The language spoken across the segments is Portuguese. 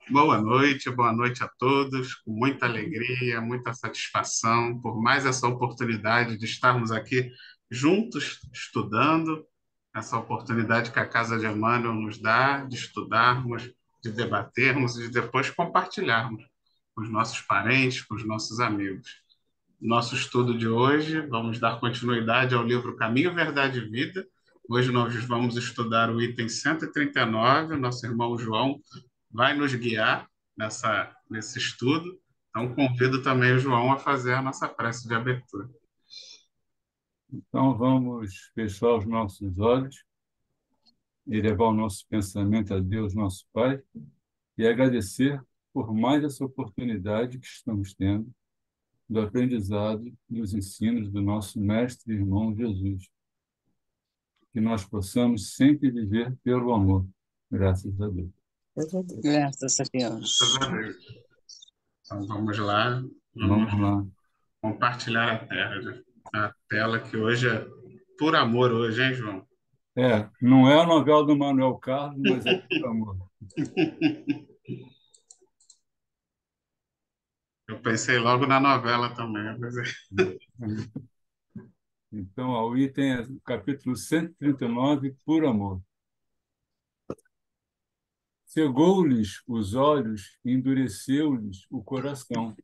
Boa noite a todos, com muita alegria, muita satisfação por mais essa oportunidade de estarmos aqui juntos estudando, essa oportunidade que a Casa de Emmanuel nos dá de estudarmos, de debatermos e de depois compartilharmos com os nossos parentes, com os nossos amigos. Nosso estudo de hoje, vamos dar continuidade ao livro Caminho, Verdade e Vida. Hoje nós vamos estudar o item 139. Nosso irmão João vai nos guiar nesse estudo. Então, convido também o João a fazer a nossa prece de abertura. Então, vamos fechar os nossos olhos e levar o nosso pensamento a Deus, nosso Pai, e agradecer por mais essa oportunidade que estamos tendo do aprendizado dos ensinos do nosso mestre e irmão Jesus. Que nós possamos sempre viver pelo amor. Graças a Deus. Graças a Graças Deus. a Deus. Então, vamos lá, vamos Vamos lá. compartilhar a tela que hoje é por amor hoje, hein, João? Não é a novela do Manuel Carlos, mas é por amor. Eu pensei logo na novela também, mas Então, o item é o capítulo 139, por amor. Cegou-lhes os olhos e endureceu-lhes o coração,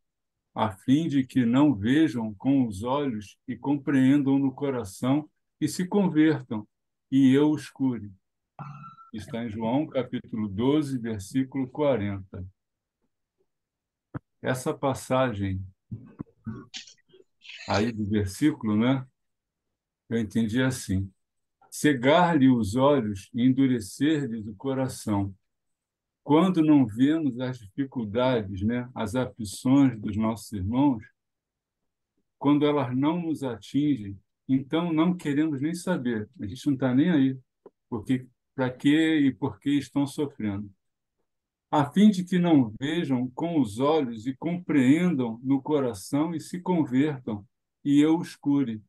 a fim de que não vejam com os olhos e compreendam no coração e se convertam, e eu os cure. Está em João, capítulo 12, versículo 40. Essa passagem aí do versículo, né? Eu entendi assim: cegar-lhe os olhos e endurecer-lhes o coração. Quando não vemos as dificuldades, né, as aflições dos nossos irmãos, quando elas não nos atingem, então não queremos nem saber. A gente não está nem aí, porque para que e por que estão sofrendo. A fim de que não vejam com os olhos e compreendam no coração e se convertam, e eu os cure.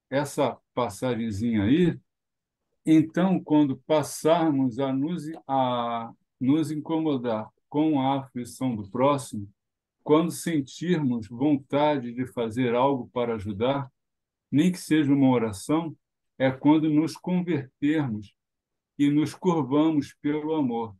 Essa passagenzinha aí, então, quando passarmos a nos incomodar com a aflição do próximo, quando sentirmos vontade de fazer algo para ajudar, nem que seja uma oração, é quando nos convertermos e nos curvamos pelo amor.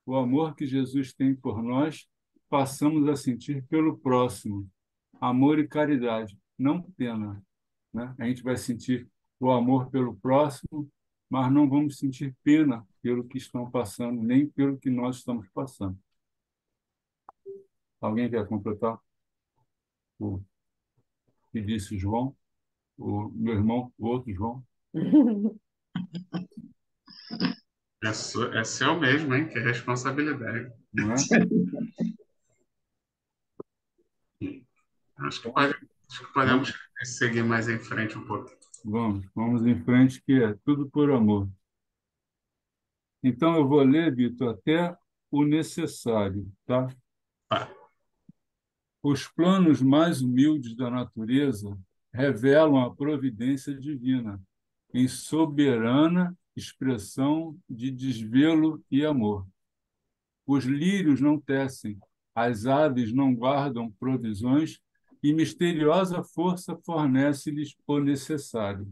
O amor que Jesus tem por nós, passamos a sentir pelo próximo. Amor e caridade, não pena, né? A gente vai sentir o amor pelo próximo, mas não vamos sentir pena pelo que estão passando, nem pelo que nós estamos passando. Alguém quer completar o que disse João? O meu irmão, o outro João? é seu mesmo, hein? Que responsabilidade. Não é? Acho que, Então, acho que podemos seguir mais em frente um pouco. vamos em frente, que é tudo por amor. Então, eu vou ler, Vitor, até o necessário, tá? Tá. Os planos mais humildes da natureza revelam a providência divina em soberana expressão de desvelo e amor. Os lírios não tecem, as aves não guardam provisões e misteriosa força fornece-lhes o necessário.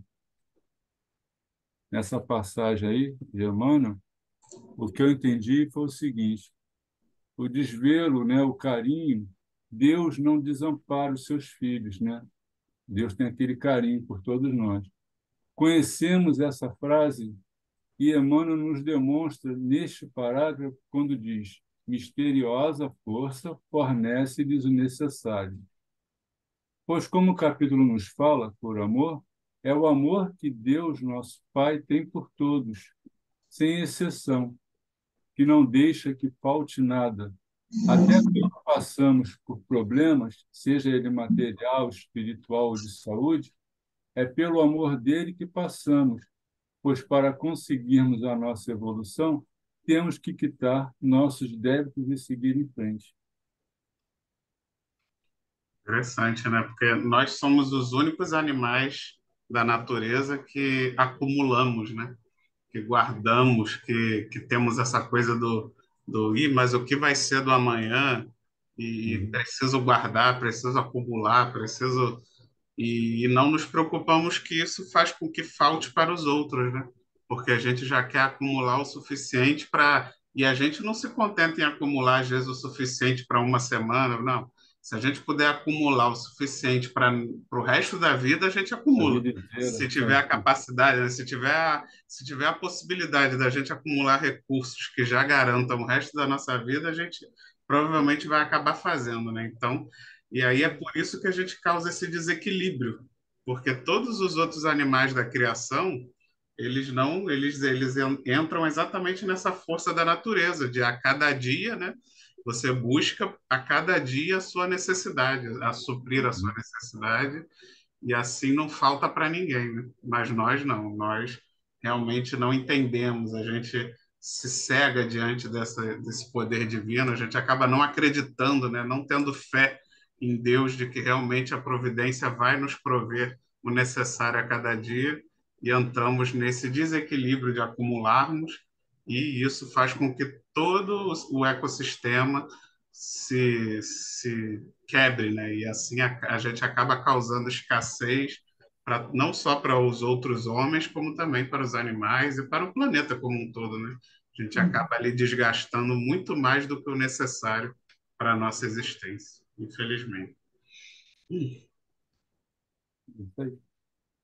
Nessa passagem aí, de Emmanuel, o que eu entendi foi o seguinte: o desvelo, né, o carinho, Deus não desampara os seus filhos, né? Deus tem aquele carinho por todos nós. Conhecemos essa frase e Emmanuel nos demonstra neste parágrafo quando diz: misteriosa força fornece-lhes o necessário. Pois, como o capítulo nos fala, por amor, é o amor que Deus, nosso Pai, tem por todos, sem exceção, que não deixa que falte nada. Até quando passamos por problemas, seja ele material, espiritual ou de saúde, é pelo amor dele que passamos, pois para conseguirmos a nossa evolução, temos que quitar nossos débitos e seguir em frente. Interessante, né? Porque nós somos os únicos animais da natureza que acumulamos, né? Que guardamos, que temos essa coisa mas o que vai ser do amanhã? E Uhum. preciso guardar, preciso acumular, preciso e não nos preocupamos que isso faz com que falte para os outros, né? Porque a gente já quer acumular o suficiente para. E a gente não se contenta em acumular, às vezes, o suficiente para uma semana, não. Se a gente puder acumular o suficiente para o resto da vida, a gente A acumula. vida inteira, Se isso tiver aí. a capacidade, né? Se tiver a possibilidade da gente acumular recursos que já garantam o resto da nossa vida, a gente provavelmente vai acabar fazendo, né? Então, e aí é por isso que a gente causa esse desequilíbrio, porque todos os outros animais da criação, eles não, eles entram exatamente nessa força da natureza, de a cada dia, né? Você busca a cada dia a sua necessidade, a suprir a sua Uhum. necessidade, e assim não falta para ninguém, né? Mas nós não, nós realmente não entendemos, a gente se cega diante desse poder divino, a gente acaba não acreditando, né? Não tendo fé em Deus de que realmente a providência vai nos prover o necessário a cada dia e entramos nesse desequilíbrio de acumularmos e isso faz com que todo o ecossistema se quebre, né? E assim a gente acaba causando escassez não só para os outros homens, como também para os animais e para o planeta como um todo, né? A gente acaba ali desgastando muito mais do que o necessário para a nossa existência, infelizmente. Isso aí.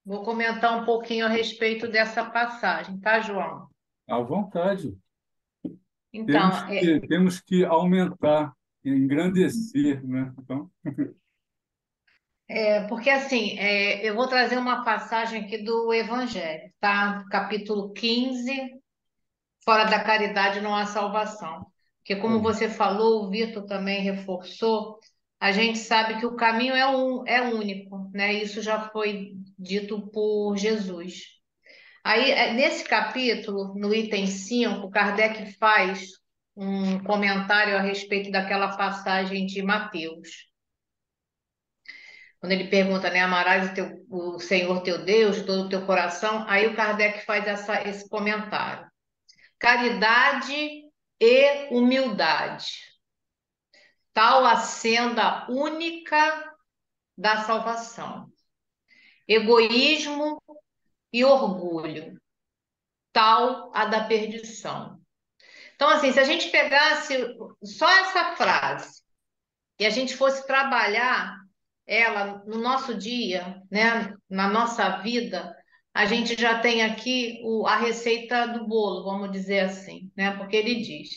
Vou comentar um pouquinho a respeito dessa passagem, tá, João? À vontade. Então, Temos que aumentar, engrandecer, né? Então, porque assim, eu vou trazer uma passagem aqui do Evangelho, tá? Capítulo 15. Fora da caridade não há salvação. Porque, como você falou, o Vitor também reforçou, a gente sabe que o caminho é único, né? Isso já foi dito por Jesus. Aí, nesse capítulo, no item 5, Kardec faz um comentário a respeito daquela passagem de Mateus. Quando ele pergunta, né, amarás o Senhor teu Deus de todo o teu coração, aí o Kardec faz esse comentário. Caridade e humildade, tal a senda única da salvação. Egoísmo e orgulho, tal a da perdição. Então, assim, se a gente pegasse só essa frase e a gente fosse trabalhar ela no nosso dia, né, na nossa vida, a gente já tem aqui a receita do bolo, vamos dizer assim, né? Porque ele diz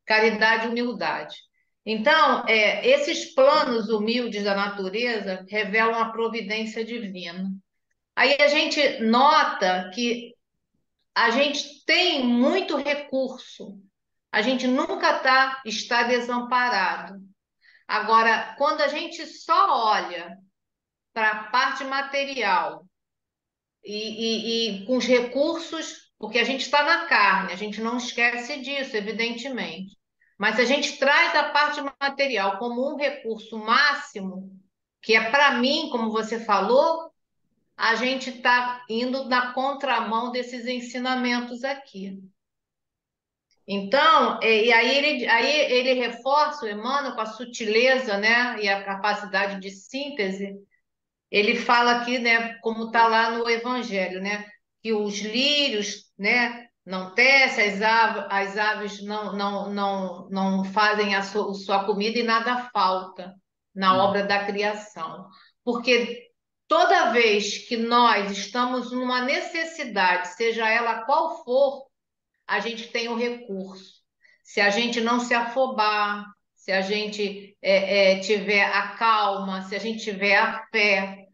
caridade e humildade. Então, esses planos humildes da natureza revelam a providência divina. Aí a gente nota que a gente tem muito recurso, a gente nunca está desamparado. Agora, quando a gente só olha para a parte material e com os recursos, porque a gente está na carne, a gente não esquece disso, evidentemente. Mas se a gente traz a parte material como um recurso máximo, que é para mim, como você falou, a gente está indo na contramão desses ensinamentos aqui. Então, aí ele reforça o Emmanuel com a sutileza, né, e a capacidade de síntese. Ele fala aqui, né, como está lá no Evangelho, né, que os lírios, né, não tecem, as aves não fazem a sua comida e nada falta na obra da criação. Porque toda vez que nós estamos numa necessidade, seja ela qual for, a gente tem o recurso. Se a gente não se afobar, se a gente tiver a calma, se a gente tiver a fé,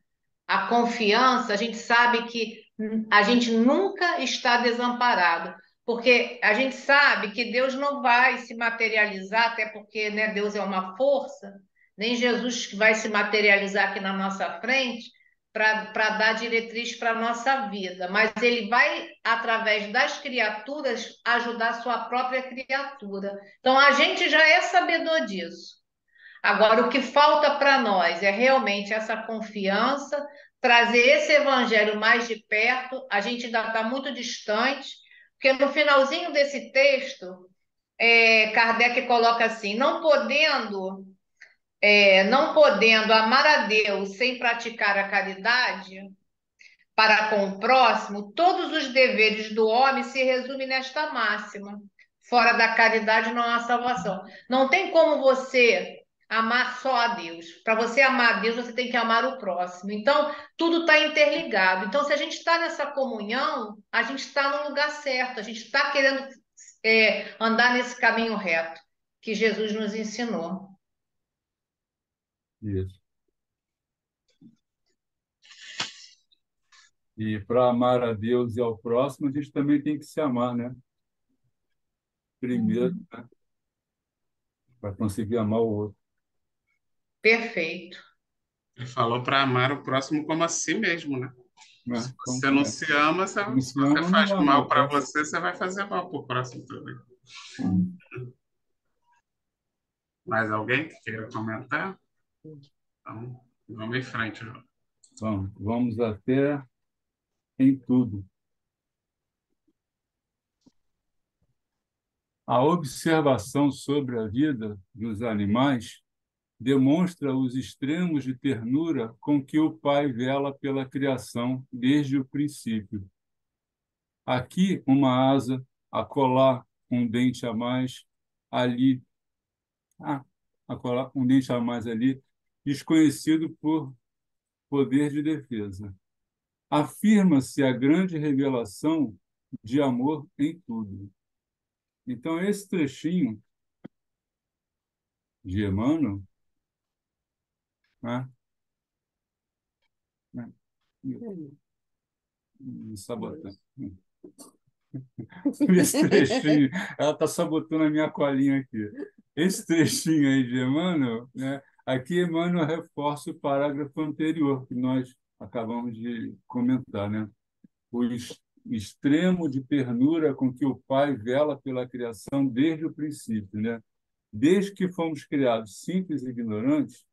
a confiança, a gente sabe que a gente nunca está desamparado, porque a gente sabe que Deus não vai se materializar, até porque, né, Deus é uma força, nem Jesus vai se materializar aqui na nossa frente para dar diretriz para a nossa vida, mas ele vai, através das criaturas, ajudar a sua própria criatura. Então, a gente já é sabedor disso. Agora, o que falta para nós é realmente essa confiança, trazer esse evangelho mais de perto. A gente ainda está muito distante, porque no finalzinho desse texto, Kardec coloca assim: não podendo amar a Deus sem praticar a caridade para com o próximo, todos os deveres do homem se resumem nesta máxima: fora da caridade não há salvação. Não tem como você amar só a Deus. Para você amar a Deus, você tem que amar o próximo. Então, tudo está interligado. Então, se a gente está nessa comunhão, a gente está no lugar certo, a gente está querendo andar nesse caminho reto que Jesus nos ensinou. Isso. E para amar a Deus e ao próximo, a gente também tem que se amar, né? Primeiro, né? Para conseguir amar o outro. Perfeito. Ele falou para amar o próximo como a si mesmo, né? Né? Se Então, você não se ama, não se se você ama, não faz vai amar mal o para próximo. você, você vai fazer mal para o próximo também. Mais alguém que queira comentar? Então, vamos em frente, João. Vamos até em tudo. A observação sobre a vida dos animais demonstra os extremos de ternura com que o pai vela pela criação desde o princípio. Aqui uma asa, acolá um dente a mais, ali, acolá um dente a mais ali, desconhecido por poder de defesa. Afirma-se a grande revelação de amor em tudo. Então, esse trechinho de Emmanuel, né, né, me sabotando. Esse trechinho, ela está sabotando a minha colinha aqui. Esse trechinho aí de Emmanuel, né? Aqui Emmanuel reforça o parágrafo anterior que nós acabamos de comentar, né? O extremo de ternura com que o Pai vela pela criação desde o princípio, né? Desde que fomos criados simples e ignorantes,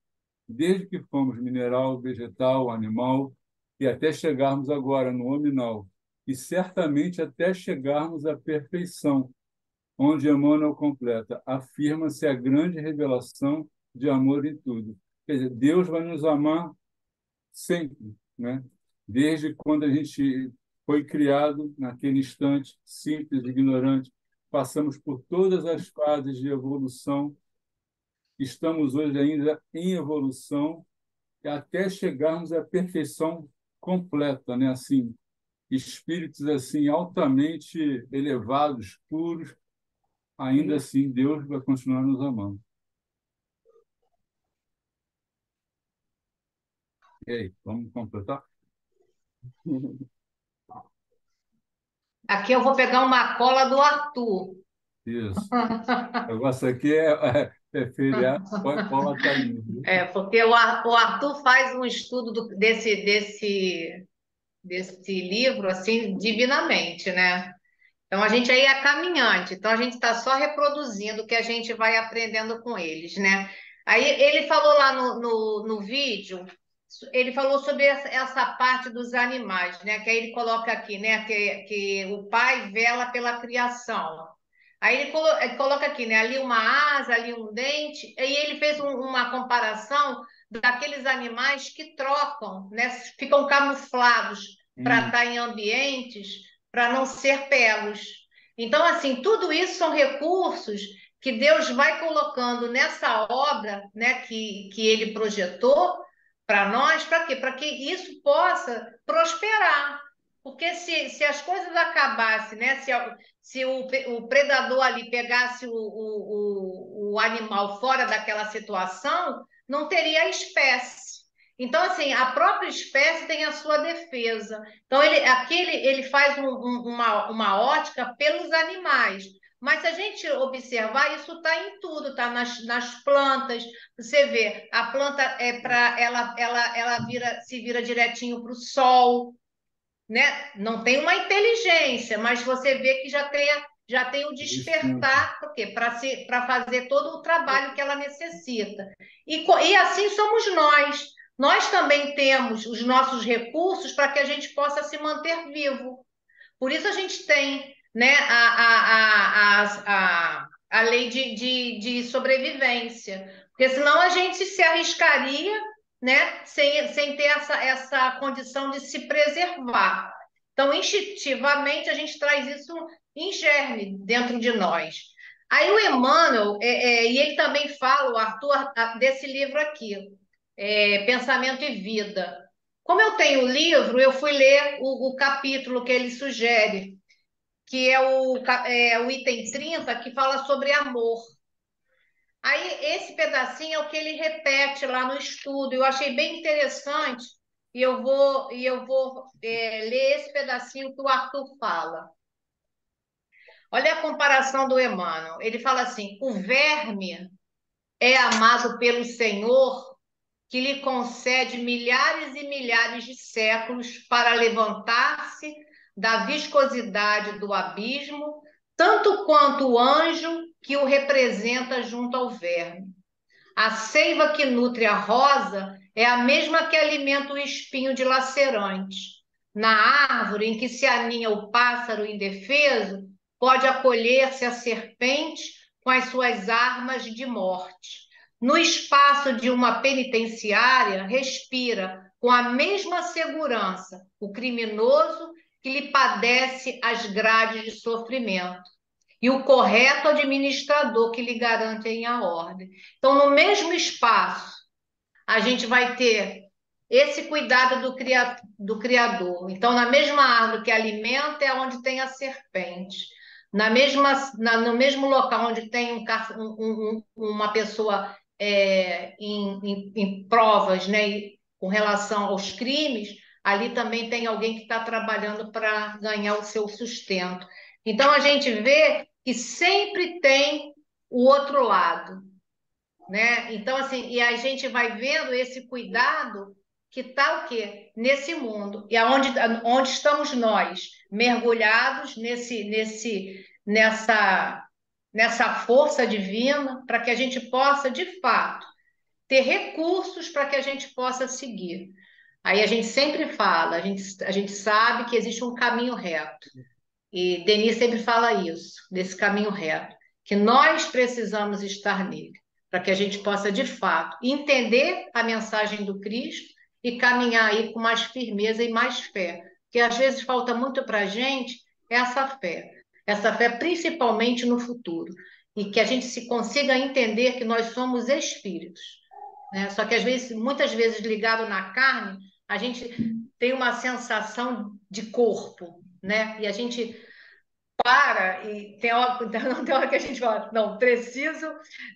desde que fomos mineral, vegetal, animal, e até chegarmos agora no hominal, e certamente até chegarmos à perfeição, onde Emmanuel completa, afirma-se a grande revelação de amor em tudo. Quer dizer, Deus vai nos amar sempre, né? Desde quando a gente foi criado, naquele instante, simples, ignorante, passamos por todas as fases de evolução, estamos hoje ainda em evolução, até chegarmos à perfeição completa, né? Assim, espíritos assim altamente elevados, puros, ainda assim Deus vai continuar nos amando. E aí, vamos completar? Aqui eu vou pegar uma cola do Arthur. Isso. O negócio aqui é feriado, pode Paula está livre. Porque o Arthur faz um estudo desse livro assim divinamente, né? Então a gente aí é caminhante, então a gente está só reproduzindo o que a gente vai aprendendo com eles, né? Aí ele falou lá no vídeo, ele falou sobre essa parte dos animais, né? Que aí ele coloca aqui, né? Que o pai vela pela criação. Aí ele coloca aqui, né? Ali uma asa, ali um dente, e ele fez uma comparação daqueles animais que trocam, né? Ficam camuflados para estar em ambientes para não ser pegos. Então, assim, tudo isso são recursos que Deus vai colocando nessa obra, né, que ele projetou para nós, para quê? Para que isso possa prosperar. Porque se as coisas acabassem, né, se o predador ali pegasse o animal fora daquela situação, não teria a espécie. Então, assim, a própria espécie tem a sua defesa. Então, ele faz uma ótica pelos animais. Mas se a gente observar, isso está em tudo, está nas plantas. Você vê, a planta ela se vira direitinho para o sol, né? Não tem uma inteligência, mas você vê que já tem o despertar, por quê? Para fazer todo o trabalho que ela necessita. E assim somos nós. Nós também temos os nossos recursos para que a gente possa se manter vivo. Por isso a gente tem, né, a lei de sobrevivência, porque senão a gente se arriscaria, né, sem ter essa condição de se preservar. Então, instintivamente, a gente traz isso em germe dentro de nós. Aí o Emmanuel, e ele também fala, o Arthur, desse livro aqui, Pensamento e Vida. Como eu tenho o livro, eu fui ler o capítulo que ele sugere, que é o item 30 que fala sobre amor. Aí, esse pedacinho é o que ele repete lá no estudo. Eu achei bem interessante e eu vou ler esse pedacinho que o Arthur fala. Olha a comparação do Emmanuel. Ele fala assim: o verme é amado pelo Senhor, que lhe concede milhares e milhares de séculos para levantar-se da viscosidade do abismo, tanto quanto o anjo que o representa junto ao verme. A seiva que nutre a rosa é a mesma que alimenta o espinho dilacerante. Na árvore em que se aninha o pássaro indefeso, pode acolher-se a serpente com as suas armas de morte. No espaço de uma penitenciária, respira com a mesma segurança o criminoso que lhe padece as grades de sofrimento e o correto administrador que lhe garantem a ordem. Então, no mesmo espaço, a gente vai ter esse cuidado do Criador. Então, na mesma árvore que alimenta é onde tem a serpente. No mesmo local onde tem uma pessoa em provas, né, com relação aos crimes, ali também tem alguém que está trabalhando para ganhar o seu sustento. Então, a gente vê que sempre tem o outro lado, né? Então, assim, e a gente vai vendo esse cuidado que está o quê? Nesse mundo. E onde estamos nós, mergulhados nessa força divina, para que a gente possa, de fato, ter recursos para que a gente possa seguir. Aí a gente sempre fala, a gente sabe que existe um caminho reto. E Denis sempre fala isso, desse caminho reto, que nós precisamos estar nele, para que a gente possa, de fato, entender a mensagem do Cristo e caminhar aí com mais firmeza e mais fé. Porque às vezes falta muito para a gente essa fé principalmente no futuro, e que a gente se consiga entender que nós somos espíritos, né? Só que às vezes, muitas vezes ligado na carne, a gente tem uma sensação de corpo, né? E a gente e tem hora que a gente fala, não, preciso,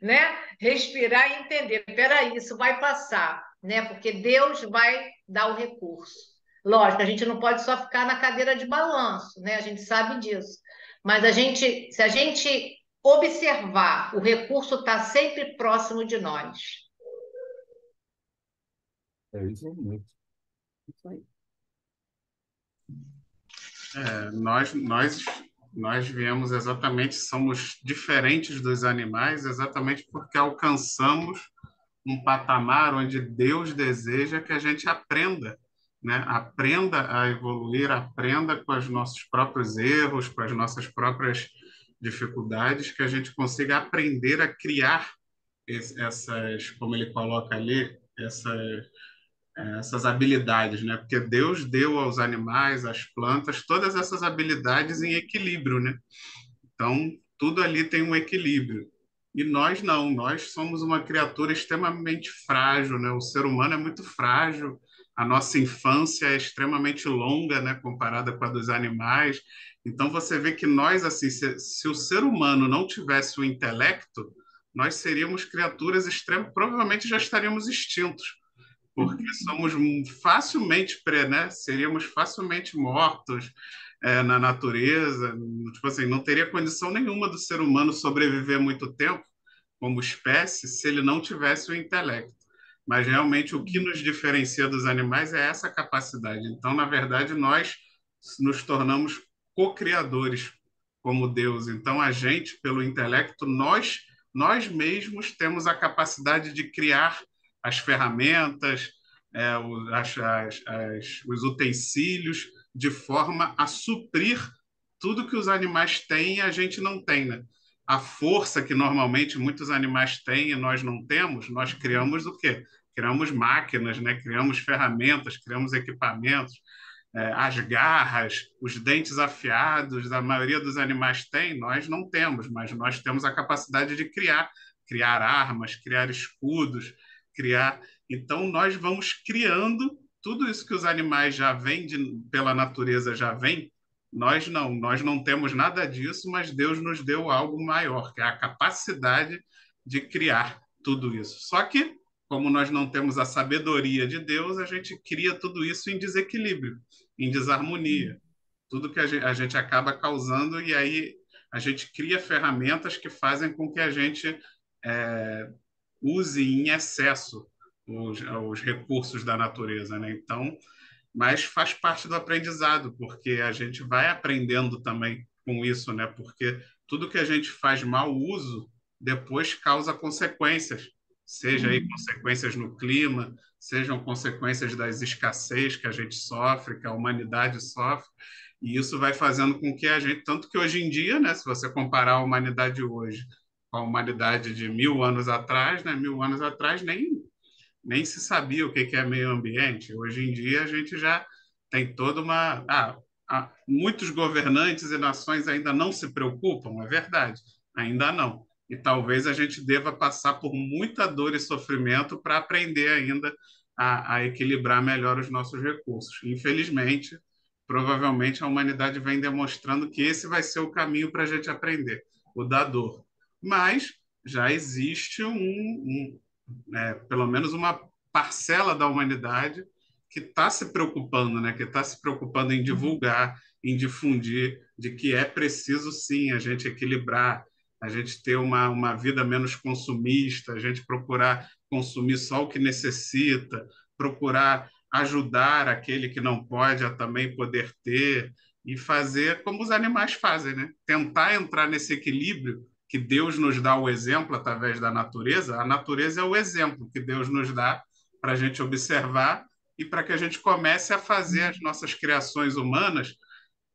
né, respirar e entender, peraí, isso vai passar, né? Porque Deus vai dar o recurso. Lógico, a gente não pode só ficar na cadeira de balanço, né? A gente sabe disso. Mas se a gente observar, o recurso está sempre próximo de nós. É isso mesmo. Isso aí. Nós viemos exatamente, somos diferentes dos animais, exatamente porque alcançamos um patamar onde Deus deseja que a gente aprenda, né? Aprenda a evoluir, aprenda com os nossos próprios erros, com as nossas próprias dificuldades, que a gente consiga aprender a criar essas, como ele coloca ali, essas habilidades, né? Porque Deus deu aos animais, às plantas, todas essas habilidades em equilíbrio, né? Então, tudo ali tem um equilíbrio. E nós não, nós somos uma criatura extremamente frágil, né? O ser humano é muito frágil, a nossa infância é extremamente longa, né? Comparada com a dos animais. Então, você vê que nós, assim, se o ser humano não tivesse o intelecto, nós seríamos criaturas extremas, provavelmente já estaríamos extintos, porque somos facilmente, né? Seríamos facilmente mortos na natureza. Tipo assim, não teria condição nenhuma do ser humano sobreviver muito tempo como espécie se ele não tivesse o intelecto. Mas realmente o que nos diferencia dos animais é essa capacidade. Então, na verdade, nós nos tornamos co-criadores como Deus. Então, a gente, pelo intelecto, nós mesmos temos a capacidade de criar as ferramentas, os utensílios, de forma a suprir tudo que os animais têm e a gente não tem, né? a força que normalmente muitos animais têm e nós não temos, nós criamos o quê? Criamos máquinas, né? Criamos ferramentas, criamos equipamentos, as garras, os dentes afiados, a maioria dos animais tem, nós não temos, mas nós temos a capacidade de criar armas, criar escudos, criar. Então, nós vamos criando tudo isso que os animais já vêm, pela natureza já vem, nós não temos nada disso, mas Deus nos deu algo maior, que é a capacidade de criar tudo isso. Só que, como nós não temos a sabedoria de Deus, a gente cria tudo isso em desequilíbrio, em desarmonia. Tudo que a gente acaba causando, e aí a gente cria ferramentas que fazem com que a gente é, use em excesso os recursos da natureza, né? Então, mas faz parte do aprendizado, porque a gente vai aprendendo também com isso, né? Porque tudo que a gente faz mau uso depois causa consequências, seja aí consequências no clima, sejam consequências das escassez que a gente sofre, que a humanidade sofre, e isso vai fazendo com que a gente, tanto que hoje em dia, né? Se você comparar a humanidade hoje com a humanidade de 1000 anos atrás, né? 1000 anos atrás nem se sabia o que é meio ambiente. Hoje em dia a gente já tem toda uma. Muitos governantes e nações ainda não se preocupam, é verdade, ainda não. E talvez a gente deva passar por muita dor e sofrimento para aprender ainda a equilibrar melhor os nossos recursos. Infelizmente, provavelmente a humanidade vem demonstrando que esse vai ser o caminho para a gente aprender, o da dor. Mas já existe pelo menos uma parcela da humanidade que está se preocupando, né? Que está se preocupando em divulgar, em difundir, de que é preciso sim a gente equilibrar, a gente ter uma vida menos consumista, a gente procurar consumir só o que necessita, procurar ajudar aquele que não pode a também poder ter e fazer como os animais fazem, né? Tentar entrar nesse equilíbrio que Deus nos dá o exemplo através da natureza, a natureza é o exemplo que Deus nos dá para a gente observar e para que a gente comece a fazer as nossas criações humanas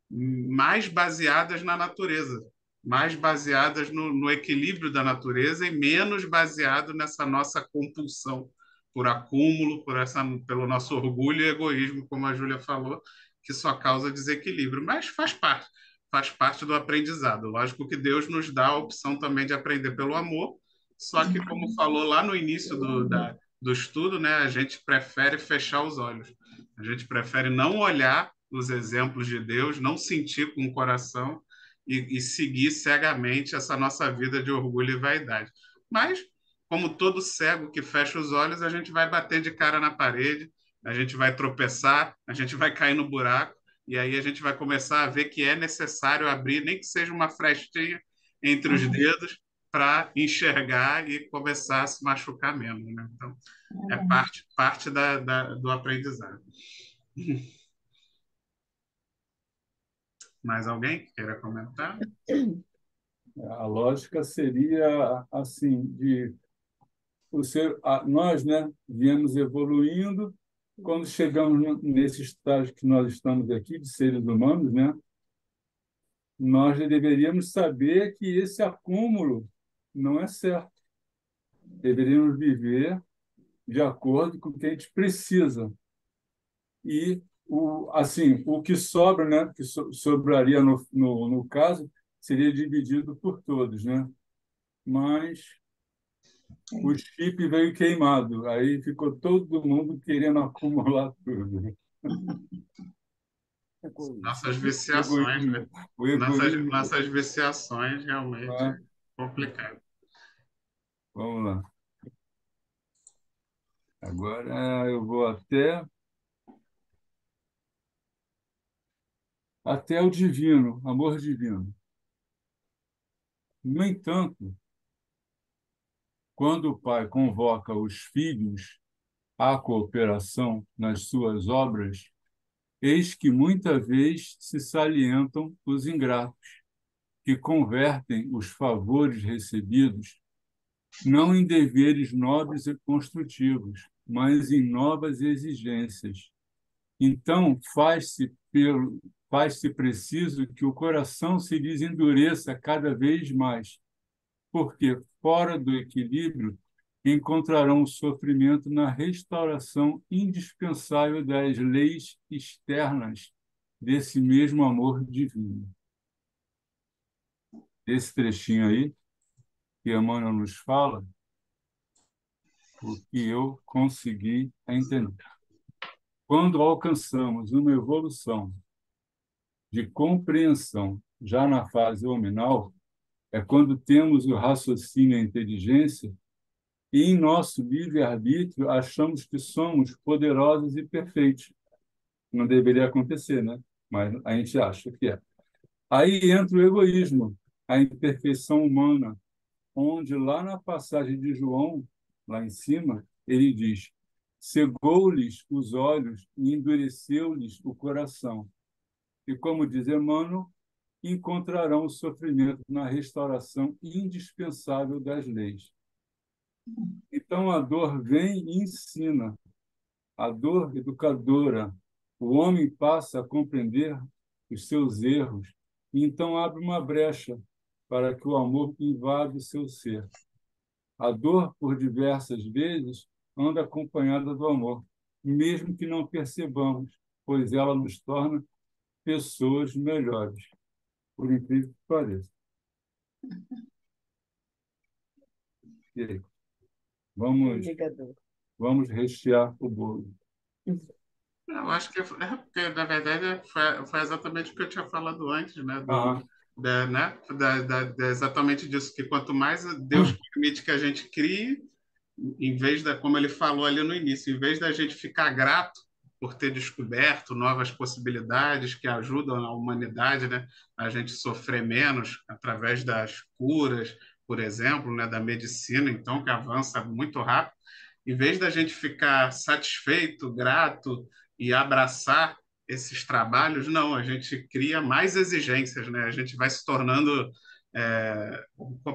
mais baseadas na natureza, mais baseadas no equilíbrio da natureza e menos baseado nessa nossa compulsão por acúmulo, pelo nosso orgulho e egoísmo, como a Júlia falou, que só causa desequilíbrio. Mas faz parte do aprendizado. Lógico que Deus nos dá a opção também de aprender pelo amor, só que, como falou lá no início do estudo, né, a gente prefere fechar os olhos. A gente prefere não olhar os exemplos de Deus, não sentir com o coração e seguir cegamente essa nossa vida de orgulho e vaidade. Mas, como todo cego que fecha os olhos, a gente vai bater de cara na parede, a gente vai tropeçar, a gente vai cair no buraco, e aí a gente vai começar a ver que é necessário abrir, nem que seja uma frestinha entre os dedos, para enxergar e começar a se machucar menos. Né? Então, é parte do aprendizado. Mais alguém que queira comentar? A lógica seria assim, nós, né, viemos evoluindo, quando chegamos nesse estágio que nós estamos aqui, de seres humanos, né, nós deveríamos saber que esse acúmulo não é certo. Deveríamos viver de acordo com o que a gente precisa. E o que sobra, né, que sobraria no caso, seria dividido por todos, né? Mas o chip veio queimado, aí ficou todo mundo querendo acumular tudo. Nossas viciações, né? Egoísmo, o egoísmo. Nossas viciações realmente é Né? complicado. Vamos lá. Agora eu vou até o divino, amor divino. No entanto, quando o Pai convoca os filhos à cooperação nas suas obras, eis que muita vez se salientam os ingratos, que convertem os favores recebidos não em deveres nobres e construtivos, mas em novas exigências. Então, faz-se preciso que o coração se lhes endureça cada vez mais, porque fora do equilíbrio encontrarão o sofrimento na restauração indispensável das leis externas desse mesmo amor divino. Esse trechinho aí, que Emmanuel nos fala, o que eu consegui entender. Quando alcançamos uma evolução de compreensão já na fase hominal, é quando temos o raciocínio e a inteligência e em nosso livre-arbítrio achamos que somos poderosos e perfeitos. Não deveria acontecer, né? Mas a gente acha que é. Aí entra o egoísmo, a imperfeição humana, onde lá na passagem de João, lá em cima, ele diz: cegou-lhes os olhos e endureceu-lhes o coração. E como diz Emmanuel, encontrarão o sofrimento na restauração indispensável das leis. Então a dor vem e ensina, a dor educadora. O homem passa a compreender os seus erros e então abre uma brecha para que o amor invada o seu ser. A dor, por diversas vezes, anda acompanhada do amor, mesmo que não percebamos, pois ela nos torna pessoas melhores, por incrível que pareça. E aí? Vamos rechear o bolo. Eu acho que porque, na verdade, foi exatamente o que eu tinha falado antes, né? Aham. Exatamente disso, que quanto mais Deus permite que a gente crie, em vez da, como ele falou ali no início, em vez da gente ficar grato por ter descoberto novas possibilidades que ajudam a humanidade, né, a gente sofrer menos através das curas, por exemplo, né, da medicina, então que avança muito rápido, em vez da gente ficar satisfeito, grato e abraçar esses trabalhos, não, a gente cria mais exigências, né? A gente vai se tornando é,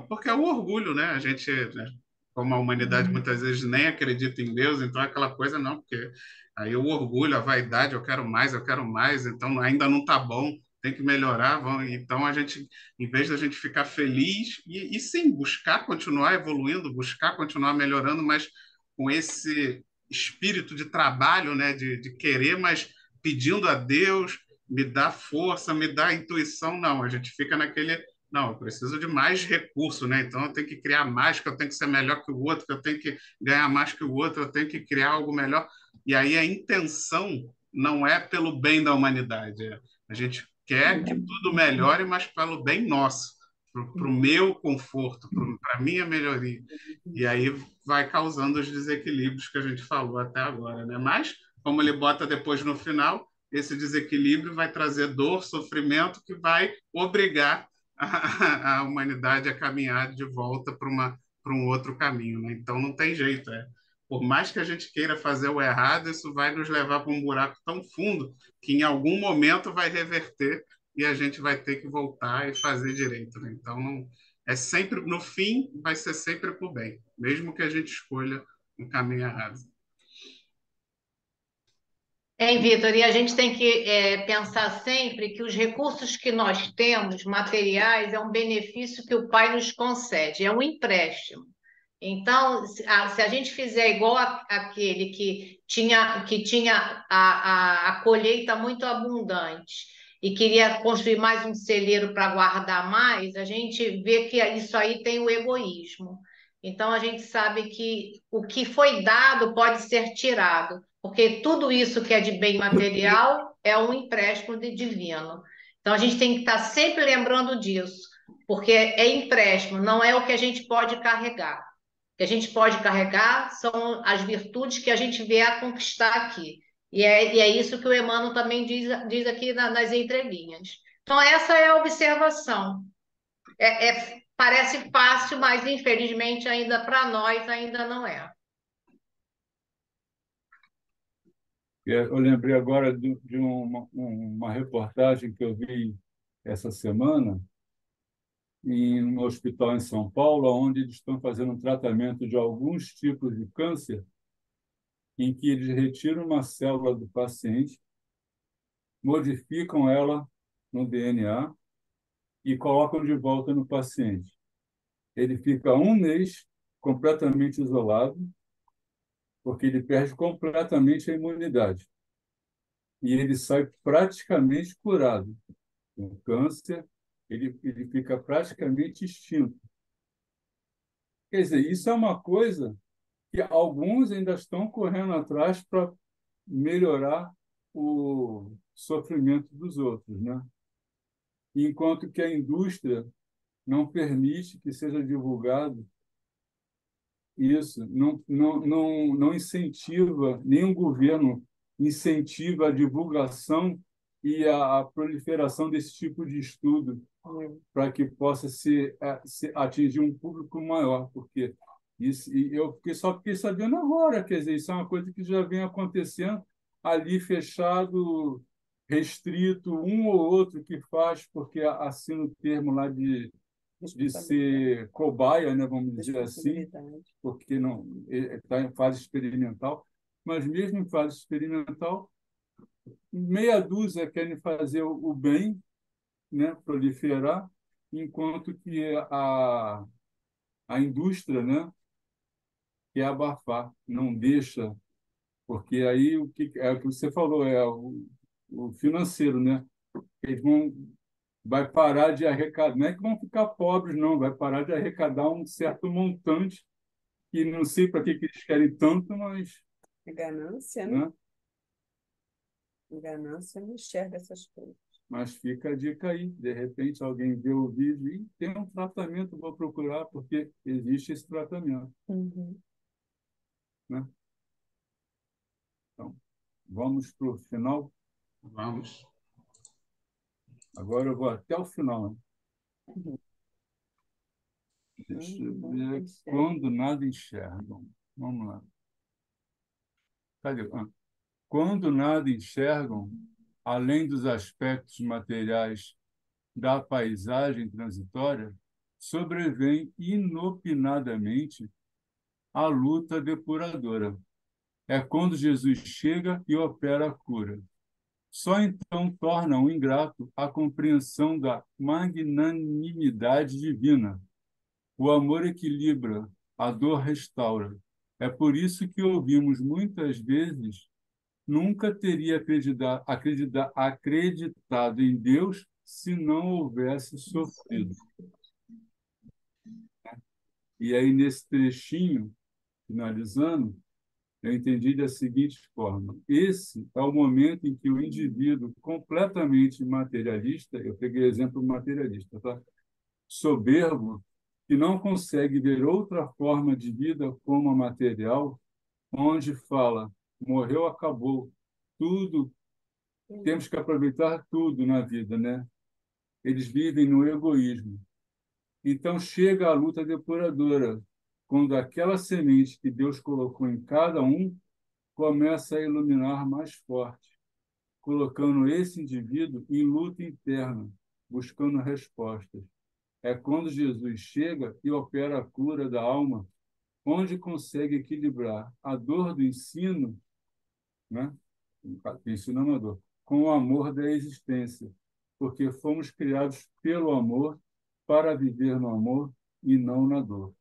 porque é o orgulho, né? A gente, né, como a humanidade muitas vezes nem acredita em Deus, então é aquela coisa não, porque aí o orgulho, a vaidade, eu quero mais, então ainda não está bom, tem que melhorar, então a gente, em vez da gente ficar feliz e sim buscar continuar evoluindo, buscar continuar melhorando, mas com esse espírito de trabalho, né, de querer, mas pedindo a Deus me dá força, me dá intuição, não, a gente fica naquele não, eu preciso de mais recurso, né? Então eu tenho que criar mais, que eu tenho que ser melhor que o outro, que eu tenho que ganhar mais que o outro, eu tenho que criar algo melhor. E aí a intenção não é pelo bem da humanidade. A gente quer que tudo melhore, mas pelo bem nosso, para o meu conforto, para a minha melhoria. E aí vai causando os desequilíbrios que a gente falou até agora, né? Mas, como ele bota depois no final, esse desequilíbrio vai trazer dor, sofrimento, que vai obrigar a humanidade a caminhar de volta para um outro caminho, né? Então não tem jeito, por mais que a gente queira fazer o errado, isso vai nos levar para um buraco tão fundo que em algum momento vai reverter e a gente vai ter que voltar e fazer direito, né? Então não é sempre no fim vai ser sempre para o bem, mesmo que a gente escolha um caminho errado. Vitor? E a gente tem que pensar sempre que os recursos que nós temos, materiais, é um benefício que o Pai nos concede, é um empréstimo. Então, se a gente fizer igual aquele que tinha a colheita muito abundante e queria construir mais um celeiro para guardar mais, a gente vê que isso aí tem o egoísmo. Então, a gente sabe que o que foi dado pode ser tirado, porque tudo isso que é de bem material é um empréstimo de divino. Então, a gente tem que estar sempre lembrando disso, porque é empréstimo, não é o que a gente pode carregar. O que a gente pode carregar são as virtudes que a gente vier a conquistar aqui. E é isso que o Emmanuel também diz aqui nas entrelinhas. Então, essa é a observação. Parece fácil, mas infelizmente ainda para nós ainda não é. Eu lembrei agora de uma reportagem que eu vi essa semana em um hospital em São Paulo, onde eles estão fazendo um tratamento de alguns tipos de câncer, em que eles retiram uma célula do paciente, modificam ela no DNA e colocam de volta no paciente. ele fica um mês completamente isolado, porque ele perde completamente a imunidade. E ele sai praticamente curado. O câncer, ele fica praticamente extinto. Quer dizer, isso é uma coisa que alguns ainda estão correndo atrás para melhorar o sofrimento dos outros, né? Enquanto que a indústria não permite que seja divulgado isso, não incentiva, nenhum governo incentiva a divulgação e a proliferação desse tipo de estudo para que possa se atingir um público maior, porque isso, e eu só fiquei sabendo agora, quer dizer, isso é uma coisa que já vem acontecendo ali fechado, restrito, um ou outro que faz, porque assina o termo lá de ser cobaia, né, vamos dizer assim, porque não está em fase experimental, mas mesmo em fase experimental, meia dúzia querem fazer o bem, né, proliferar, enquanto que a indústria, né, quer abafar, não deixa, porque aí o que é o que você falou, é o financeiro, né? Eles vão vai parar de arrecadar, não é que vão ficar pobres, não, vai parar de arrecadar um certo montante que não sei para que eles querem tanto, mas, Ganância, né? né? Ganância não enxerga essas coisas. Mas fica a dica aí. De repente, alguém vê o vídeo e tem um tratamento, vou procurar, porque existe esse tratamento, Uhum. né? Então, vamos para o final. Vamos. Agora eu vou até o final, né? Uhum. Deixa eu Uhum. ver. Quando nada enxergam. Vamos lá. Cadê? Quando nada enxergam, além dos aspectos materiais da paisagem transitória, sobrevém inopinadamente a luta depuradora. É quando Jesus chega e opera a cura. Só então torna o ingrato a compreensão da magnanimidade divina. O amor equilibra, a dor restaura. É por isso que ouvimos muitas vezes: nunca teria acreditado em Deus se não houvesse sofrido. E aí, nesse trechinho, finalizando, eu entendi da seguinte forma: esse é o momento em que o indivíduo completamente materialista, eu peguei exemplo materialista, tá? Soberbo, que não consegue ver outra forma de vida como a material, onde fala, morreu, acabou, tudo, temos que aproveitar tudo na vida, né? Eles vivem no egoísmo. Então chega a luta depuradora, quando aquela semente que Deus colocou em cada um começa a iluminar mais forte, colocando esse indivíduo em luta interna, buscando respostas. É quando Jesus chega e opera a cura da alma, onde consegue equilibrar a dor do ensino, né? Ensinando a dor, com o amor da existência, porque fomos criados pelo amor para viver no amor e não na dor.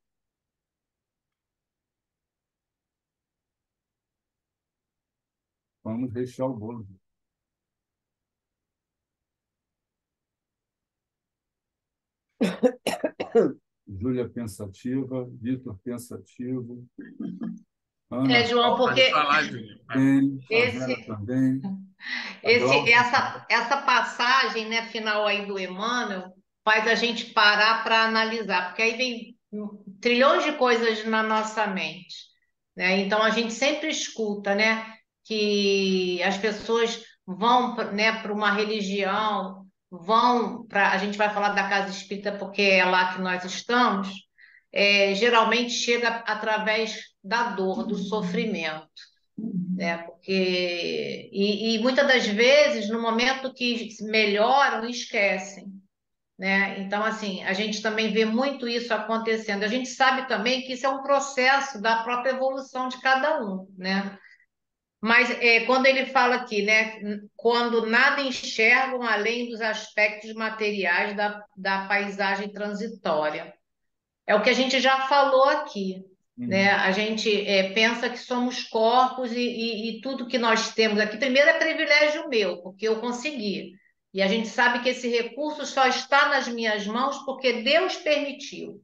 Vamos rechear o bolo. Júlia pensativa, Vitor pensativo, Ana João, Pode porque falar, Júlio. bem, a esse, Vera também, a esse, Glaucia. essa passagem, né, final aí do Emmanuel faz a gente parar para analisar, porque aí vem trilhões de coisas na nossa mente, né? Então a gente sempre escuta, né, que as pessoas vão, né, para uma religião, vão para, a gente vai falar da casa espírita porque é lá que nós estamos, geralmente chega através da dor, do sofrimento, né? Porque e muitas das vezes no momento que melhoram esquecem, né? Então assim a gente também vê muito isso acontecendo. A gente sabe também que isso é um processo da própria evolução de cada um, né? Mas quando ele fala aqui, né? Quando nada enxergam além dos aspectos materiais da paisagem transitória. é o que a gente já falou aqui, né? Uhum. A gente pensa que somos corpos e tudo que nós temos aqui, primeiro é privilégio meu, porque eu consegui. E a gente sabe que esse recurso só está nas minhas mãos porque Deus permitiu.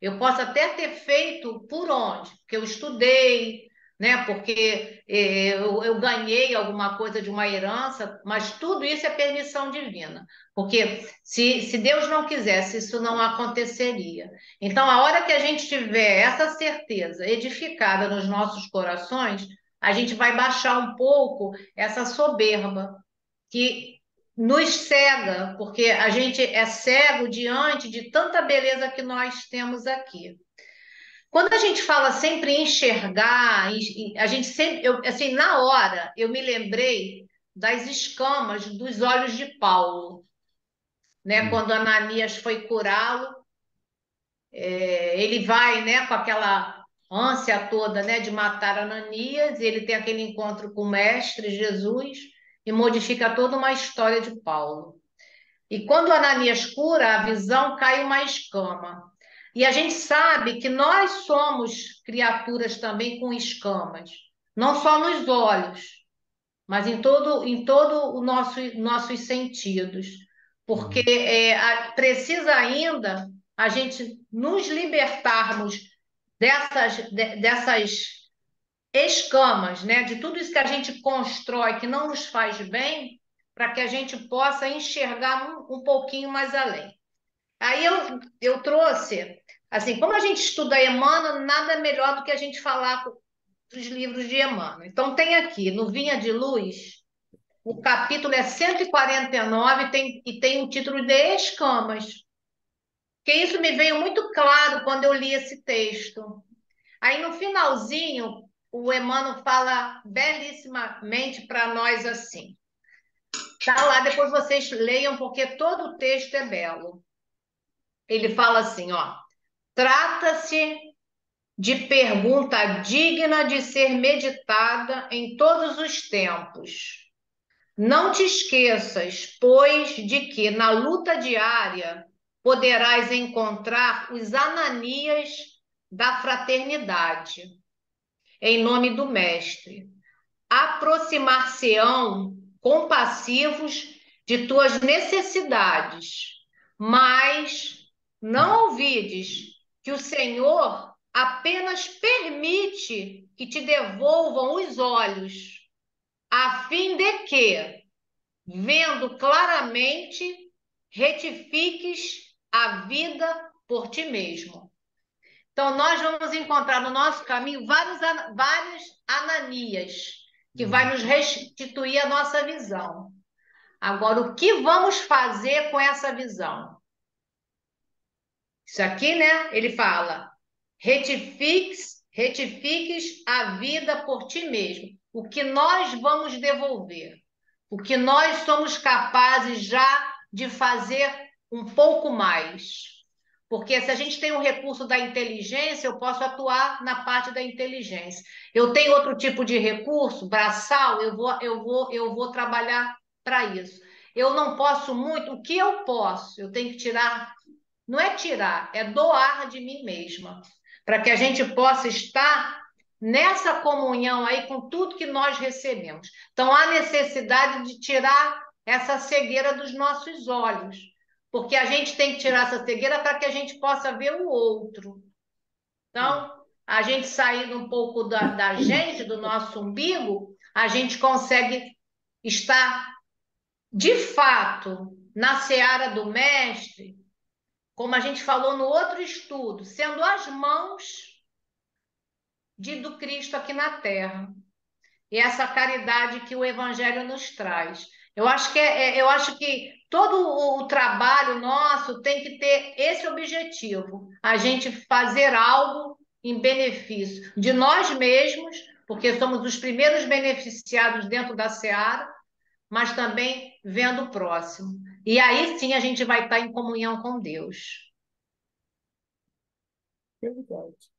Eu posso até ter feito por onde? Porque eu estudei, né? Porque eu ganhei alguma coisa de uma herança, mas tudo isso é permissão divina. Porque se Deus não quisesse, isso não aconteceria. Então, a hora que a gente tiver essa certeza edificada nos nossos corações, a gente vai baixar um pouco essa soberba que nos cega, porque a gente é cego diante de tanta beleza que nós temos aqui. Quando a gente fala sempre em enxergar, a gente sempre, assim, na hora, eu me lembrei das escamas dos olhos de Paulo, né? Uhum. Quando Ananias foi curá-lo, ele vai, né, com aquela ânsia toda, né, de matar Ananias, e ele tem aquele encontro com o Mestre Jesus e modifica toda uma história de Paulo. E quando Ananias cura a visão, cai uma escama. E a gente sabe que nós somos criaturas também com escamas, não só nos olhos, mas em todo o nossos sentidos. Porque Uhum. precisa ainda a gente nos libertarmos dessas escamas, né? De tudo isso que a gente constrói que não nos faz bem, para que a gente possa enxergar um pouquinho mais além. Aí eu trouxe, assim, como a gente estuda Emmanuel, nada melhor do que a gente falar dos livros de Emmanuel. Então, tem aqui, no Vinha de Luz, o capítulo é 149 e tem o título de Escamas, que isso me veio muito claro quando eu li esse texto. Aí no finalzinho, o Emmanuel fala belíssimamente para nós assim. Tá lá, depois vocês leiam, porque todo o texto é belo. Ele fala assim, ó: trata-se de pergunta digna de ser meditada em todos os tempos. Não te esqueças, pois, de que na luta diária poderás encontrar os Ananias da fraternidade, em nome do Mestre. Aproximar-se-ão compassivos de tuas necessidades, mas não ouvides que o Senhor apenas permite que te devolvam os olhos, a fim de que, vendo claramente, retifiques a vida por ti mesmo. Então, nós vamos encontrar no nosso caminho vários Ananias, que vai Uhum. nos restituir a nossa visão. Agora, o que vamos fazer com essa visão? Isso aqui, né? Ele fala: retifiques a vida por ti mesmo. O que nós vamos devolver? O que nós somos capazes já de fazer um pouco mais? Porque se a gente tem o recurso da inteligência, eu posso atuar na parte da inteligência. Eu tenho outro tipo de recurso, braçal, eu vou trabalhar para isso. Eu não posso muito, o que eu posso? Eu tenho que tirar, não é tirar, é doar de mim mesma, para que a gente possa estar nessa comunhão aí com tudo que nós recebemos. Então, há necessidade de tirar essa cegueira dos nossos olhos, porque a gente tem que tirar essa cegueira para que a gente possa ver o outro. Então, a gente saindo um pouco da gente, do nosso umbigo, a gente consegue estar, de fato, na seara do mestre, como a gente falou no outro estudo, sendo as mãos do Cristo aqui na Terra. E essa caridade que o Evangelho nos traz. Eu acho que todo o trabalho nosso tem que ter esse objetivo, a gente fazer algo em benefício de nós mesmos, porque somos os primeiros beneficiados dentro da seara, mas também vendo o próximo. E aí sim a gente vai estar em comunhão com Deus. Verdade.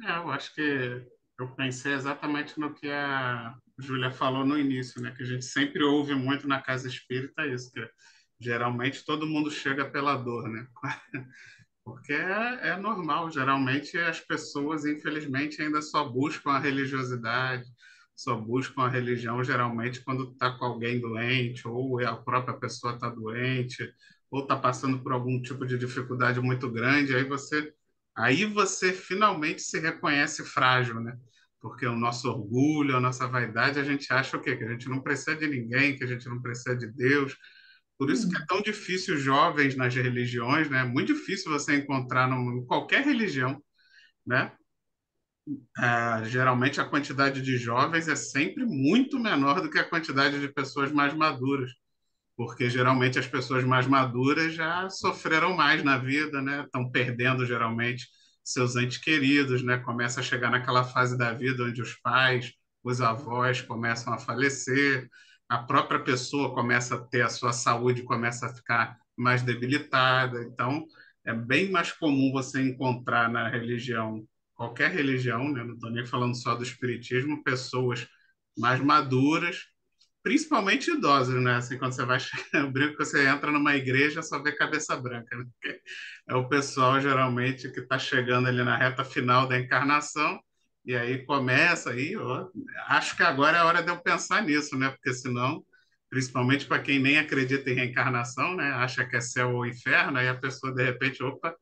Eu acho que eu pensei exatamente no que a Júlia falou no início, né? Que a gente sempre ouve muito na casa espírita isso, que geralmente todo mundo chega pela dor, né? porque é normal. Geralmente as pessoas, infelizmente, ainda só buscam a religiosidade, só buscam a religião, geralmente, quando está com alguém doente, ou a própria pessoa está doente, ou está passando por algum tipo de dificuldade muito grande, aí você finalmente se reconhece frágil, né? Porque o nosso orgulho, a nossa vaidade, a gente acha o quê? Que a gente não precisa de ninguém, que a gente não precisa de Deus. Por isso que é tão difícil jovens nas religiões, né? É muito difícil você encontrar em qualquer religião, né? Geralmente a quantidade de jovens é sempre muito menor do que a quantidade de pessoas mais maduras, porque geralmente as pessoas mais maduras já sofreram mais na vida, né? Estão perdendo geralmente seus entes queridos, né? Começa a chegar naquela fase da vida onde os pais, os avós começam a falecer, a própria pessoa começa a ter a sua saúde começa a ficar mais debilitada. Então, é bem mais comum você encontrar na religião, qualquer religião, né? Não estou nem falando só do espiritismo, pessoas mais maduras, principalmente idosos, né? Assim, quando você vai, eu brinco que você entra numa igreja só vê cabeça branca, né? Porque é o pessoal geralmente que está chegando ali na reta final da encarnação e aí começa aí, ó, acho que agora é a hora de eu pensar nisso, né? Porque senão, principalmente para quem nem acredita em reencarnação, né? Acha que é céu ou inferno, aí a pessoa de repente, opa,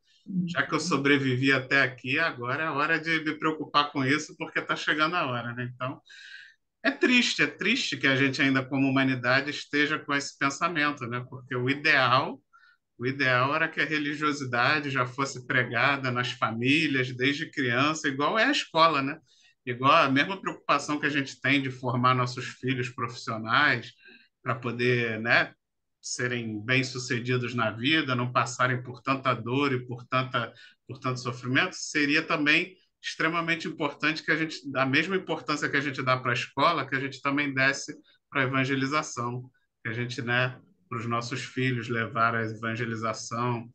já que eu sobrevivi até aqui, agora é a hora de me preocupar com isso, porque está chegando a hora, né? Então, é triste que a gente ainda como humanidade esteja com esse pensamento, né? Porque o ideal era que a religiosidade já fosse pregada nas famílias desde criança, igual é a escola, né? Igual a mesma preocupação que a gente tem de formar nossos filhos profissionais para poder, né, serem bem-sucedidos na vida, não passarem por tanta dor e por tanto sofrimento, seria também extremamente importante que a gente, a mesma importância que a gente dá para a escola, que a gente também desse para a evangelização, que a gente, né, para os nossos filhos levar a evangelização,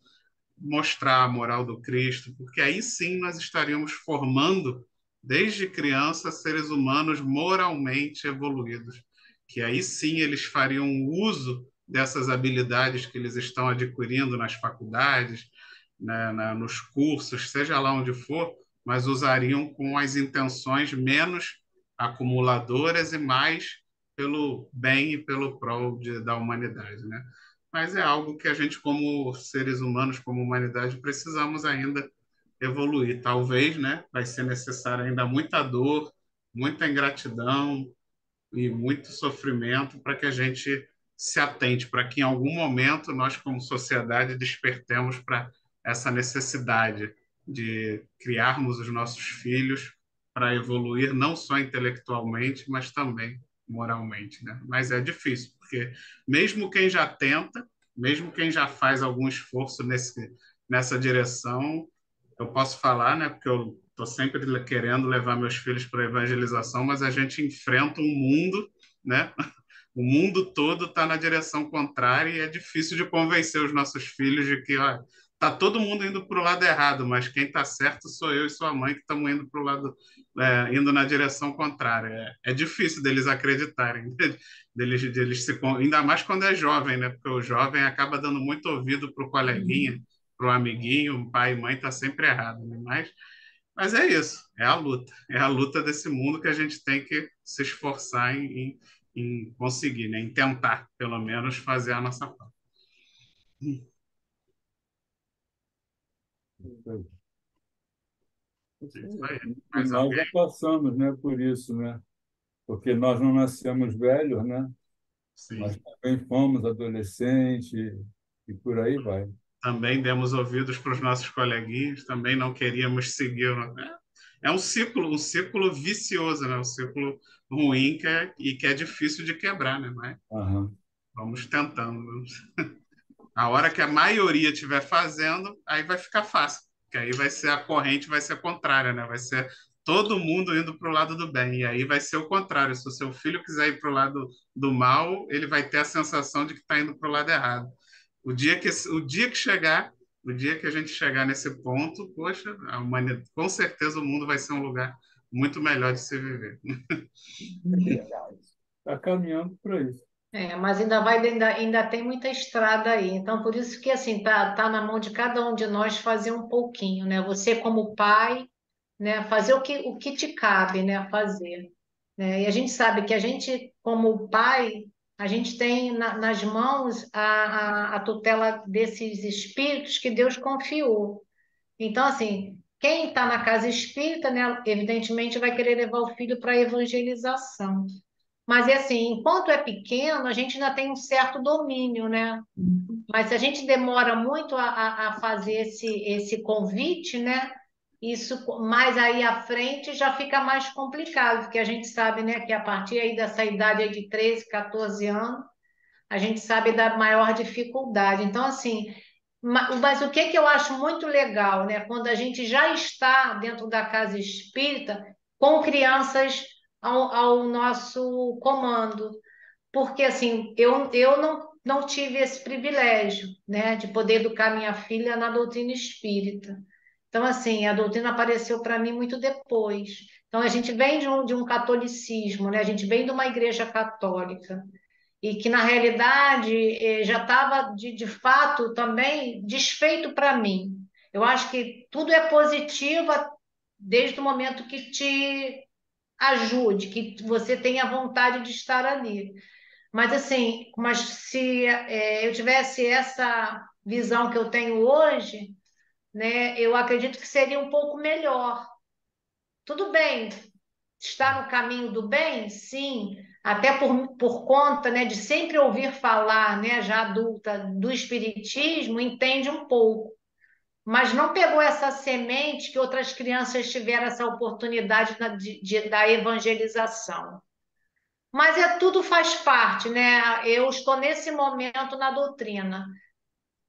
mostrar a moral do Cristo, porque aí sim nós estaríamos formando, desde criança, seres humanos moralmente evoluídos, que aí sim eles fariam uso dessas habilidades que eles estão adquirindo nas faculdades, né, nos cursos, seja lá onde for, mas usariam com as intenções menos acumuladoras e mais pelo bem e pelo prol da humanidade, né? Mas é algo que a gente, como seres humanos, como humanidade, precisamos ainda evoluir. Talvez, né, vai ser necessário ainda muita dor, muita ingratidão e muito sofrimento para que a gente se atente, para que em algum momento nós, como sociedade, despertemos para essa necessidade de criarmos os nossos filhos para evoluir não só intelectualmente, mas também moralmente, né? Mas é difícil, porque mesmo quem já tenta, mesmo quem já faz algum esforço nessa direção, eu posso falar, né? Porque eu estou sempre querendo levar meus filhos para a evangelização, mas a gente enfrenta um mundo, né? O mundo todo está na direção contrária e é difícil de convencer os nossos filhos de que, ó, tá todo mundo indo para o lado errado, mas quem está certo sou eu e sua mãe que estamos indo para o lado, indo na direção contrária. É difícil deles acreditarem, deles ainda mais quando é jovem, né? Porque o jovem acaba dando muito ouvido para o coleguinha, para o amiguinho, o pai e mãe está sempre errado, né? Mas é isso, é a luta desse mundo que a gente tem que se esforçar em conseguir, né? Em tentar, pelo menos, fazer a nossa parte. É Isso isso aí. aí. E Mais nós alguém? já passamos, né, por isso, né? Porque nós não nascemos velhos, né? Mas Sim. também fomos adolescentes e por aí vai. Também demos ouvidos para os nossos coleguinhas, também não queríamos seguir. É um ciclo vicioso, né? Um ciclo ruim e que é difícil de quebrar, né? Mas Aham. vamos tentando. A hora que a maioria estiver fazendo, aí vai ficar fácil, que aí vai ser a corrente, vai ser contrária, né? Vai ser todo mundo indo para o lado do bem, e aí vai ser o contrário. Se o seu filho quiser ir para o lado do mal, ele vai ter a sensação de que está indo para o lado errado. O dia que a gente chegar nesse ponto, poxa, a humanidade, com certeza o mundo vai ser um lugar muito melhor de se viver. É verdade. Está caminhando para isso. Mas ainda tem muita estrada aí. Então, por isso que assim, tá na mão de cada um de nós fazer um pouquinho, né? Você como pai, né, fazer o que te cabe, né, fazer, né? E a gente sabe que a gente, como pai, a gente tem nas mãos a tutela desses espíritos que Deus confiou. Então, assim, quem está na casa espírita, né, evidentemente vai querer levar o filho para a evangelização. Mas é assim, enquanto é pequeno, a gente ainda tem um certo domínio, né? Mas se a gente demora muito a fazer esse convite, né? Isso mais aí à frente já fica mais complicado, porque a gente sabe, né, que a partir aí dessa idade aí de 13, 14 anos, a gente sabe da maior dificuldade. Então, assim, mas o que que eu acho muito legal, né? Quando a gente já está dentro da casa espírita com crianças ao nosso comando. Porque, assim, eu não tive esse privilégio, né? De poder educar minha filha na doutrina espírita. Então, assim, a doutrina apareceu para mim muito depois. Então, a gente vem de um catolicismo, né? A gente vem de uma igreja católica e que na realidade já estava de fato também desfeito para mim. Eu acho que tudo é positivo desde o momento que te ajude, que você tenha vontade de estar ali. Mas assim, mas se eu tivesse essa visão que eu tenho hoje, né, eu acredito que seria um pouco melhor. Tudo bem, está no caminho do bem? Sim, até por conta, né, de sempre ouvir falar, né, já adulta, do espiritismo, entende um pouco, mas não pegou essa semente que outras crianças tiveram essa oportunidade da evangelização. Mas tudo faz parte, né? Eu estou nesse momento na doutrina.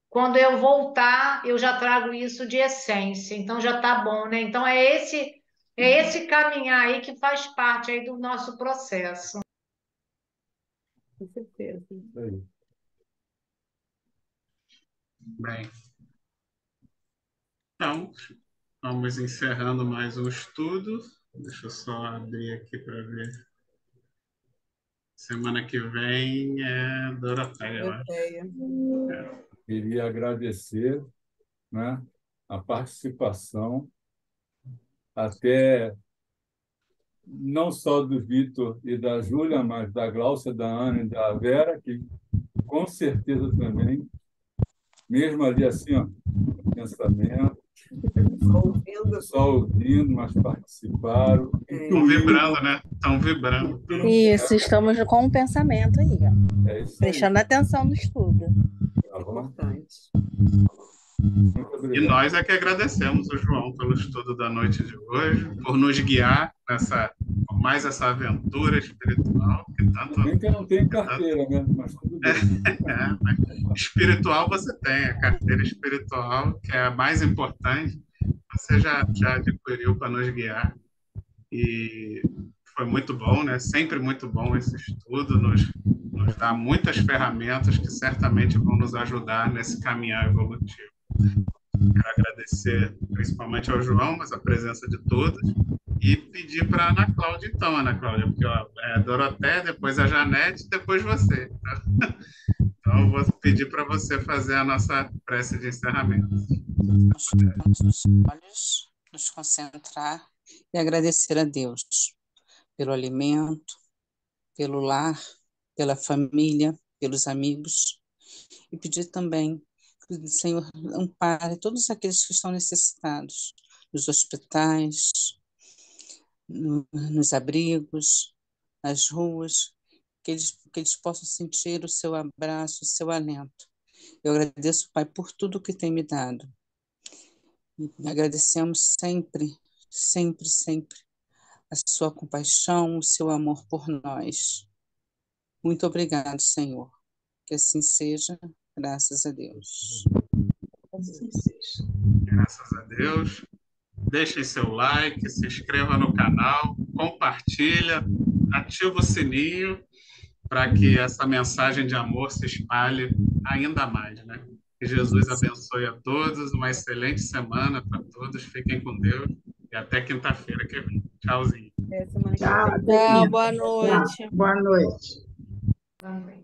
Quando eu voltar, eu já trago isso de essência, então já tá bom, né? Então é esse caminhar aí que faz parte aí do nosso processo. Com certeza. Aí. Bem, então, vamos encerrando mais um estudo. Deixa eu só abrir aqui para ver. Semana que vem é Doroteia, eu acho. Europeia. Queria agradecer, né, a participação, até não só do Vitor e da Júlia, mas da Gláucia, da Ana e da Vera, que com certeza também, mesmo ali assim, ó, pensamento, Ouvindo. só ouvindo, mas participaram, Estão vibrando, né? Estão vibrando. Isso, estamos com um pensamento aí, ó. É isso aí, Prestando atenção no estudo. tá bom? Importante. Muito E obrigado. nós é que agradecemos o João pelo estudo da noite de hoje, por nos guiar por mais essa aventura espiritual, que tanto Bem que eu não tenho carteira, né? Mas tudo bem. mas espiritual você tem, a carteira espiritual, que é a mais importante, você já adquiriu para nos guiar. E foi muito bom, né? Sempre muito bom esse estudo, nos dá muitas ferramentas que certamente vão nos ajudar nesse caminhar evolutivo. Quero agradecer principalmente ao João, mas a presença de todos, e pedir para a Ana Cláudia, então, Ana Cláudia, porque ó, é a Doroté, depois a Janete, depois você. Tá? Então, eu vou pedir para você fazer a nossa prece de encerramento. Nos fechamos os olhos, nos concentrar e agradecer a Deus pelo alimento, pelo lar, pela família, pelos amigos, e pedir também que o Senhor ampare todos aqueles que estão necessitados, nos hospitais, nos abrigos, nas ruas, que eles possam sentir o seu abraço, o seu alento. Eu agradeço, Pai, por tudo que tem me dado. E agradecemos sempre, sempre, sempre a sua compaixão, o seu amor por nós. Muito obrigado, Senhor. Que assim seja, graças a Deus. Assim seja. Graças a Deus. Deixe seu like, se inscreva no canal, compartilha, ativa o sininho para que essa mensagem de amor se espalhe ainda mais, né? Que Jesus abençoe a todos, uma excelente semana para todos, fiquem com Deus e até quinta-feira que vem. Tchauzinho. Semana que Tchau, vem. até Tchau, quinta. boa Tchau. noite. Boa noite. Realmente.